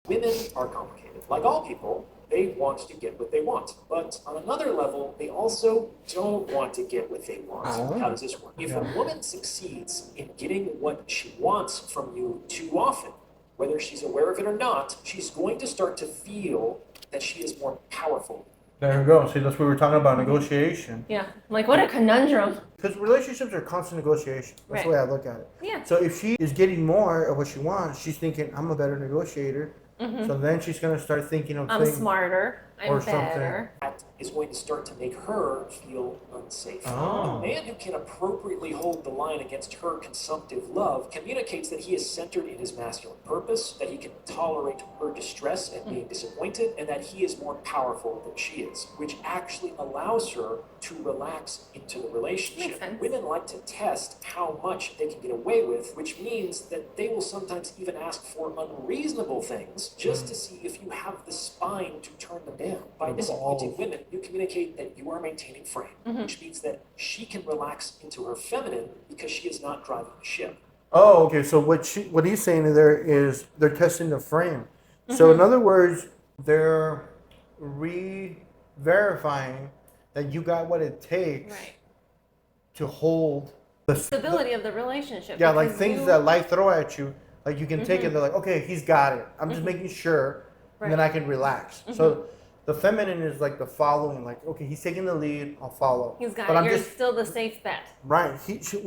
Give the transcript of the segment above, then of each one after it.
Women are complicated. Like all people, they want to get what they want. But on another level, they also don't want to get what they want. How does this work? If a woman succeeds in getting what she wants from you too often, whether she's aware of it or not, she's going to start to feel that she is more powerful. There you go. See, that's what we were talking about, negotiation. Yeah. Like, what a conundrum. Because relationships are constant negotiation. That's the way I look at it. Yeah. So if she is getting more of what she wants, she's thinking, I'm a better negotiator. So then she's going to start thinking of I'm things. smarter. I'm or better. That is going to start to make her feel unsafe. Oh. A man who can appropriately hold the line against her consumptive love communicates that he is centered in his masculine purpose, that he can tolerate her distress and being disappointed, and that he is more powerful than she is, which actually allows her to relax into the relationship. Makes sense. Women like to test how much they can get away with, which means that they will sometimes even ask for unreasonable things just to see if you have the spine to turn them down. By disappointing women, you communicate that you are maintaining frame, which means that she can relax into her feminine because she is not driving the ship. Oh, okay. So what he's saying there is they're testing the frame. So in other words, they're verifying that you got what it takes to hold the Stability of the relationship. Yeah, like things that life throw at you, like you can take it. They're like, okay, he's got it. I'm just making sure, and then I can relax. So the feminine is like the following, like, okay, he's taking the lead, I'll follow. He's got but it. I'm You're just still the safe bet. right.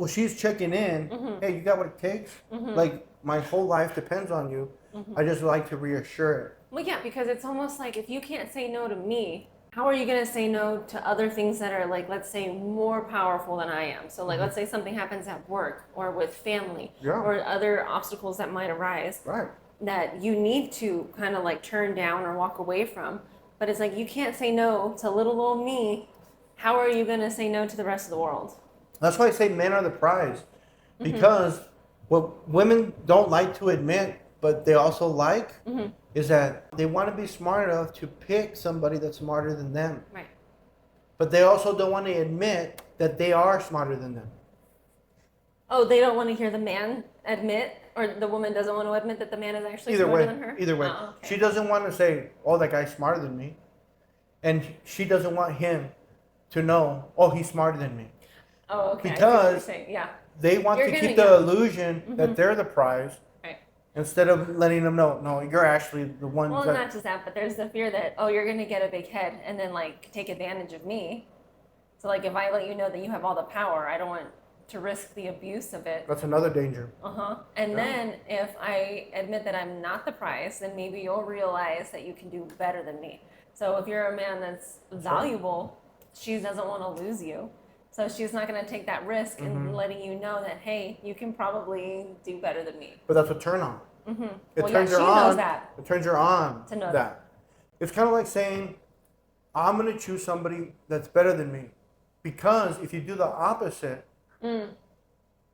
She's checking in. Hey, you got what it takes. Like my whole life depends on you. I just like to reassure it. Well, yeah, because it's almost like if you can't say no to me, how are you going to say no to other things that are, like, let's say, more powerful than I am? So, like, let's say something happens at work or with family or other obstacles that might arise that you need to kind of, like, turn down or walk away from. But it's like you can't say no to little old me. How are you going to say no to the rest of the world? That's why I say men are the prize. Because what women don't like to admit, but they also like, is that they want to be smart enough to pick somebody that's smarter than them. Right. But they also don't want to admit that they are smarter than them. Oh, they don't want to hear the man admit, or the woman doesn't want to admit that the man is actually smarter than her? Either way. Oh, okay. She doesn't want to say, oh, that guy's smarter than me. And she doesn't want him to know, oh, he's smarter than me. Oh, okay. Because yeah. they want to keep the illusion that they're the prize. Instead of letting them know, no, you're actually the one. Well, not just that, but there's the fear that, oh, you're going to get a big head and then, like, take advantage of me. So, like, if I let you know that you have all the power, I don't want to risk the abuse of it. That's another danger. And then if I admit that I'm not the prize, then maybe you'll realize that you can do better than me. So if you're a man that's valuable, she doesn't want to lose you. So she's not going to take that risk in letting you know that, hey, you can probably do better than me. But that's a turn on. It Well, turns yeah, her she on. knows that. It turns her on To know that. It's kind of like saying, I'm going to choose somebody that's better than me. Because if you do the opposite,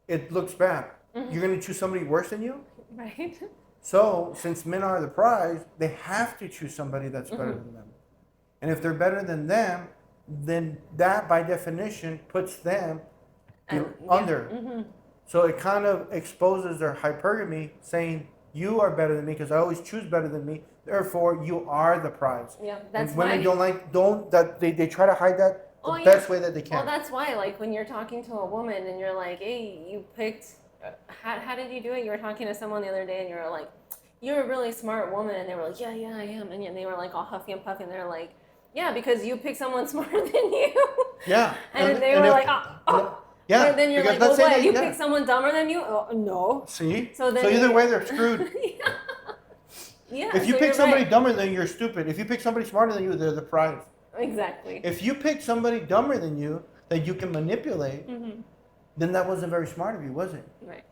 it looks bad. You're going to choose somebody worse than you? Right. So, since men are the prize, they have to choose somebody that's better than them. And if they're better than them, then that, by definition, puts them under. So it kind of exposes their hypergamy, saying, you are better than me because I always choose better than me. Therefore, you are the prize. Yeah, that's and why. women they try to hide that the best way that they can. Well, that's why, like, when you're talking to a woman and you're like, hey, you picked, how did you do it? You were talking to someone the other day and you were like, you're a really smart woman. And they were like, yeah, I am. And they were like all huffy and puffy and they're like, yeah, because you picked someone smarter than you. Yeah. And they were like, yeah. And then you're like, well, what? You picked someone dumber than you? Oh, no. See? So either way, they're screwed. Yeah. If you pick somebody dumber than you, you're stupid. If you pick somebody smarter than you, they're the prize. Exactly. If you pick somebody dumber than you that you can manipulate, then that wasn't very smart of you, was it? Right.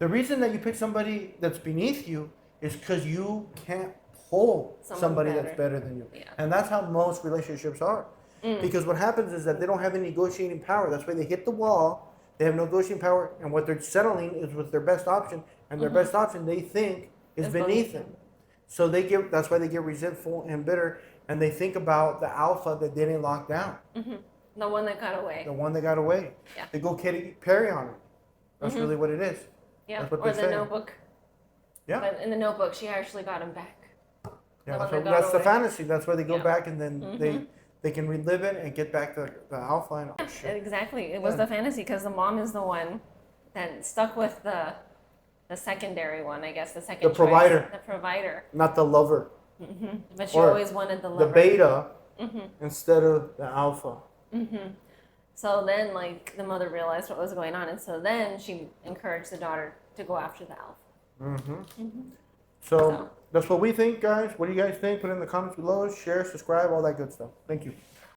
The reason that you pick somebody that's beneath you is because you can't pull somebody that's better than you. Yeah. And that's how most relationships are. Because what happens is that they don't have any negotiating power. That's why they hit the wall. They have no negotiating power. And what they're settling is with their best option. And their best option, they think, is beneath them. So that's why they get resentful and bitter. And they think about the alpha that they didn't lock down. The one that got away. The one that got away. Yeah. They go Katy Perry on it. That's really what it is. Yeah. That's what or they the say. Notebook. Yeah. But in the Notebook, she actually got him back. Yeah, one so that got that's the away. fantasy. That's where they go Yeah. back and then they can relive it and get back to the alpha and oh, shit. Exactly. It was Yeah. the fantasy because the mom is the one that stuck with the secondary one, I guess, the second The provider. choice. The provider. Not the lover. But she Or always wanted the The lover. beta instead of the alpha. So then, like, the mother realized what was going on, and so then she encouraged the daughter to go after the alpha. So that's what we think, guys. What do you guys think? Put it in the comments below. Share, subscribe, all that good stuff. Thank you.